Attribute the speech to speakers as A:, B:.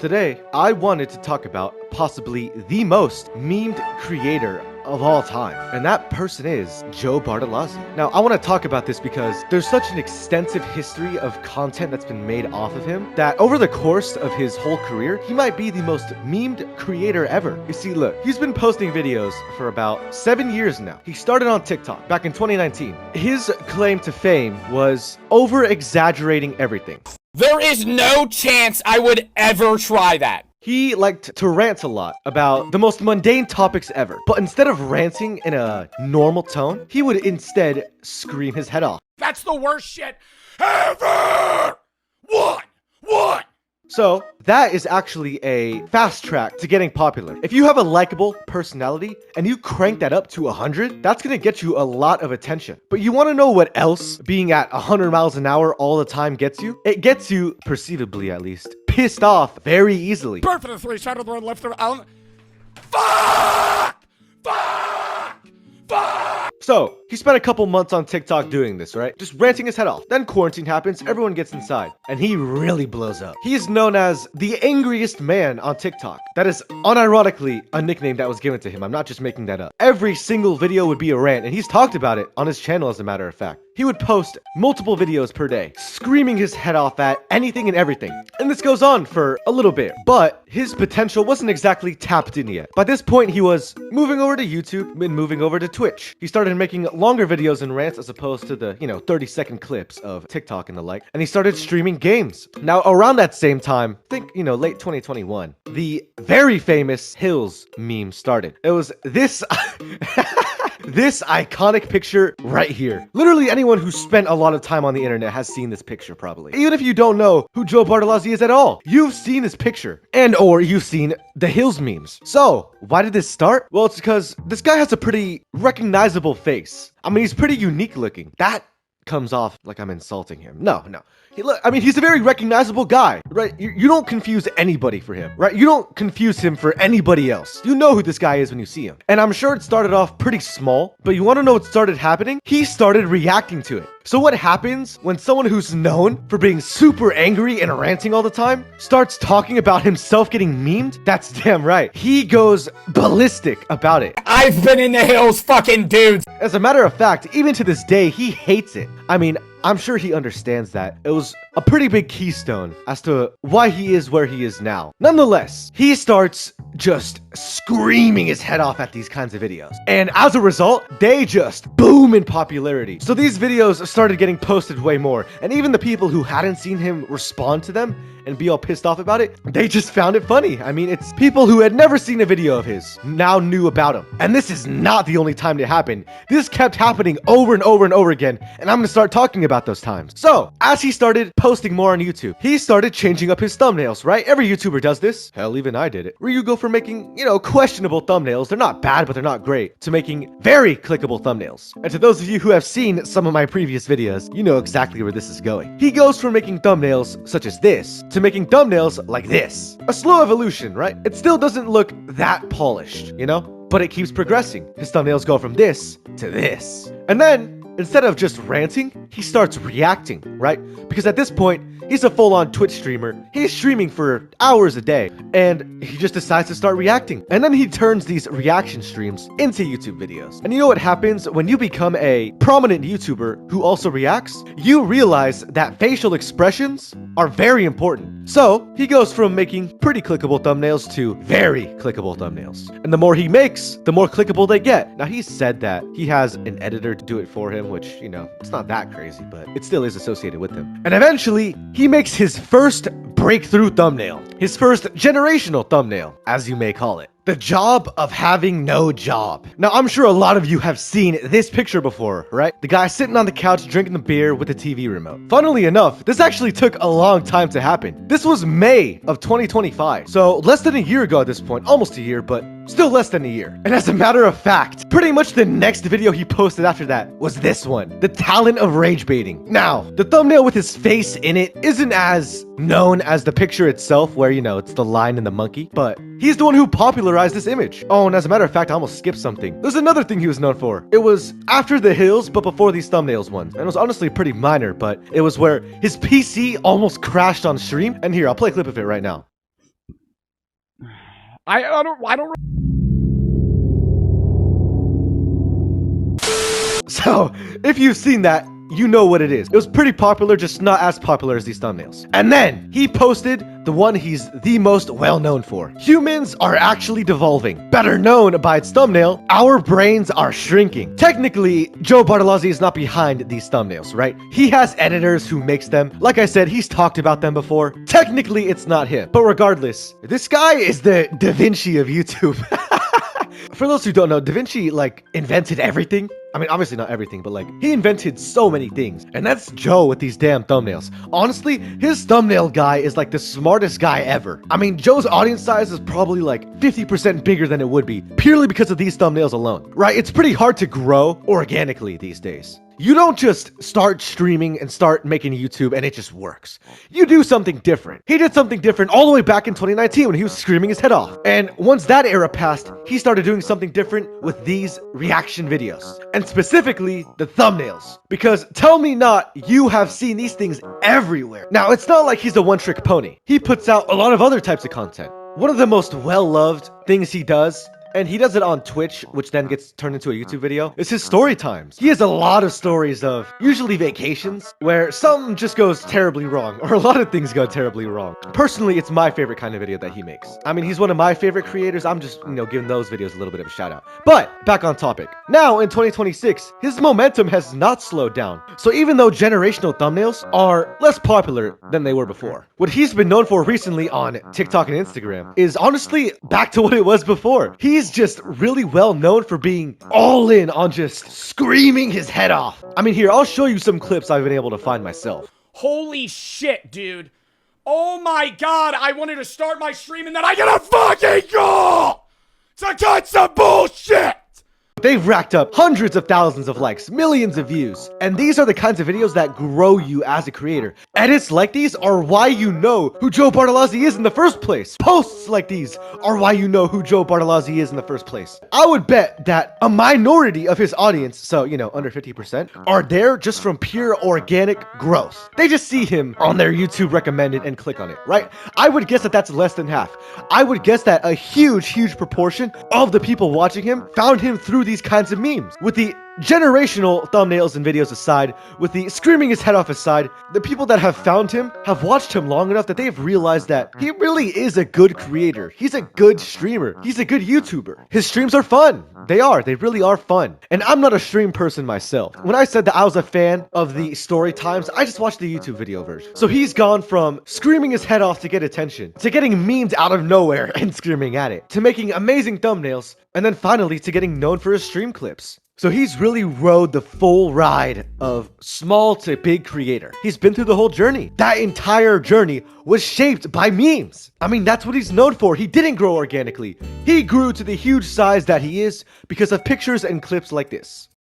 A: Today, I wanted to talk about possibly the most memed creator of all time, and that person is Joe Bartolozzi. Now, I want to talk about this because there's such an extensive history of content that's been made off of him that over the course of his whole career, he might be the most memed creator ever. You see, look, he's been posting videos for about 7 years now. He started on TikTok back in 2019. His claim to fame was over-exaggerating everything.
B: There is no chance I would ever try that.
A: He liked to rant a lot about the most mundane topics ever, but instead of ranting in a normal tone, he would instead scream his head off.
B: That's the worst shit ever! What?
A: So, that is actually a fast track to getting popular. If you have a likable personality and you crank that up to 100, that's gonna get you a lot of attention. But you wanna know what else being at 100 miles an hour all the time gets you? It gets you, perceivably at least, pissed off very easily.
B: Bird for the three, shadow the one, left the Fuck! Fuck!
A: So, he spent a couple months on TikTok doing this, right? Just ranting his head off. Then quarantine happens, everyone gets inside, and he really blows up. He is known as the angriest man on TikTok. That is unironically a nickname that was given to him. I'm not just making that up. Every single video would be a rant, and he's talked about it on his channel as a matter of fact. He would post multiple videos per day, screaming his head off at anything and everything. And this goes on for a little bit, but his potential wasn't exactly tapped in yet. By this point, he was moving over to YouTube and moving over to Twitch. He started making longer videos and rants as opposed to the, 30-second clips of TikTok and the like. And he started streaming games. Now, around that same time, I think, late 2021, the very famous Hills meme started. It was this... This iconic picture right here. Literally anyone who spent a lot of time on the internet has seen this picture probably. Even if you don't know who Joe Bartolozzi is at all, you've seen this picture and or you've seen the Hills memes. So why did this start? Well, it's because this guy has a pretty recognizable face. I mean, he's pretty unique looking. That comes off like I'm insulting him. No. He's a very recognizable guy, right? You don't confuse anybody for him, right? You don't confuse him for anybody else. You know who this guy is when you see him. And I'm sure it started off pretty small, but you want to know what started happening? He started reacting to it. So what happens when someone who's known for being super angry and ranting all the time starts talking about himself getting memed? That's damn right. He goes ballistic about it.
B: I've been in the hills, fucking dudes.
A: As a matter of fact, even to this day, he hates it. I mean, I'm sure he understands that. It was a pretty big keystone as to why he is where he is now. Nonetheless, he starts just screaming his head off at these kinds of videos. And as a result, they just boom in popularity. So these videos started getting posted way more. And even the people who hadn't seen him respond to them and be all pissed off about it, they just found it funny. I mean, it's people who had never seen a video of his now knew about him. And this is not the only time it happened. This kept happening over and over and over again. And I'm gonna start talking about those times. So, as he started posting more on YouTube, he started changing up his thumbnails, right? Every YouTuber does this. Hell, even I did it. Where you go from making, questionable thumbnails, they're not bad, but they're not great, to making very clickable thumbnails. And to those of you who have seen some of my previous videos, you know exactly where this is going. He goes from making thumbnails such as this to making thumbnails like this. A slow evolution, right? It still doesn't look that polished, but it keeps progressing. His thumbnails go from this to this. And then, instead of just ranting, he starts reacting, right? Because at this point, he's a full-on Twitch streamer. He's streaming for hours a day, and he just decides to start reacting. And then he turns these reaction streams into YouTube videos. And you know what happens when you become a prominent YouTuber who also reacts? You realize that facial expressions are very important. So, he goes from making pretty clickable thumbnails to very clickable thumbnails. And the more he makes, the more clickable they get. Now, he said that he has an editor to do it for him, which, it's not that crazy, but it still is associated with him. And eventually, he makes his first breakthrough thumbnail. His first generational thumbnail, as you may call it. The job of having no job. Now, I'm sure a lot of you have seen this picture before, right? The guy sitting on the couch drinking the beer with the TV remote. Funnily enough, this actually took a long time to happen. This was May of 2025. So less than a year ago at this point, almost a year, but still less than a year. And as a matter of fact, pretty much the next video he posted after that was this one, the talent of rage baiting. Now, the thumbnail with his face in it isn't as known as the picture itself where, it's the lion and the monkey, but he's the one who popularized this image. Oh, and as a matter of fact, I almost skipped something. There's another thing he was known for. It was after the Hills, but before these thumbnails ones. And it was honestly pretty minor, but it was where his PC almost crashed on stream. And here, I'll play a clip of it right now.
B: I don't.
A: So, if you've seen that, you know what it is. It was pretty popular, just not as popular as these thumbnails. And then, he posted the one he's the most well known for. Humans are actually devolving. Better known by its thumbnail, our brains are shrinking. Technically, Joe Bartolozzi is not behind these thumbnails, right? He has editors who makes them. Like I said, he's talked about them before. Technically, it's not him. But regardless, this guy is the Da Vinci of YouTube. For those who don't know, Da Vinci, like, invented everything. I mean, obviously not everything, but like, he invented so many things. And that's Joe with these damn thumbnails. Honestly, his thumbnail guy is like the smartest guy ever. I mean, Joe's audience size is probably like 50% bigger than it would be, purely because of these thumbnails alone, right? It's pretty hard to grow organically these days. You don't just start streaming and start making YouTube and it just works. You do something different. He did something different all the way back in 2019 when he was screaming his head off. And once that era passed, he started doing something different with these reaction videos. And specifically, the thumbnails. Because tell me not, you have seen these things everywhere. Now, it's not like he's a one-trick pony. He puts out a lot of other types of content. One of the most well-loved things he does, and he does it on Twitch, which then gets turned into a YouTube video, is his story times. He has a lot of stories of, usually vacations, where something just goes terribly wrong, or a lot of things go terribly wrong. Personally, it's my favorite kind of video that he makes. I mean, he's one of my favorite creators. I'm just, giving those videos a little bit of a shout out. But, back on topic. Now, in 2026, his momentum has not slowed down. So even though generational thumbnails are less popular than they were before, what he's been known for recently on TikTok and Instagram is honestly back to what it was before. He's just really well known for being all in on just screaming his head off. I mean, here, I'll show you some clips I've been able to find myself.
B: Holy shit, dude. Oh my god, I wanted to start my stream and then I get a fucking call to cut some bullshit.
A: They've racked up hundreds of thousands of likes, millions of views, and these are the kinds of videos that grow you as a creator. Edits like these are why you know who Joe Bartolozzi is in the first place. Posts like these are why you know who Joe Bartolozzi is in the first place. I would bet that a minority of his audience, so, under 50%, are there just from pure organic growth. They just see him on their YouTube recommended and click on it, right? I would guess that that's less than half. I would guess that a huge proportion of the people watching him found him through these kinds of memes. With the generational thumbnails and videos aside, with the screaming his head off aside, the people that have found him have watched him long enough that they've realized that he really is a good creator. He's a good streamer. He's a good YouTuber. His streams are fun. They really are fun. And I'm not a stream person myself. When I said that I was a fan of the story times, I just watched the YouTube video version. So he's gone from screaming his head off to get attention, to getting memes out of nowhere and screaming at it, to making amazing thumbnails, and then finally to getting known for his stream clips. So he's really rode the full ride of small to big creator. He's been through the whole journey. That entire journey was shaped by memes. I mean, that's what he's known for. He didn't grow organically. He grew to the huge size that he is because of pictures and clips like this.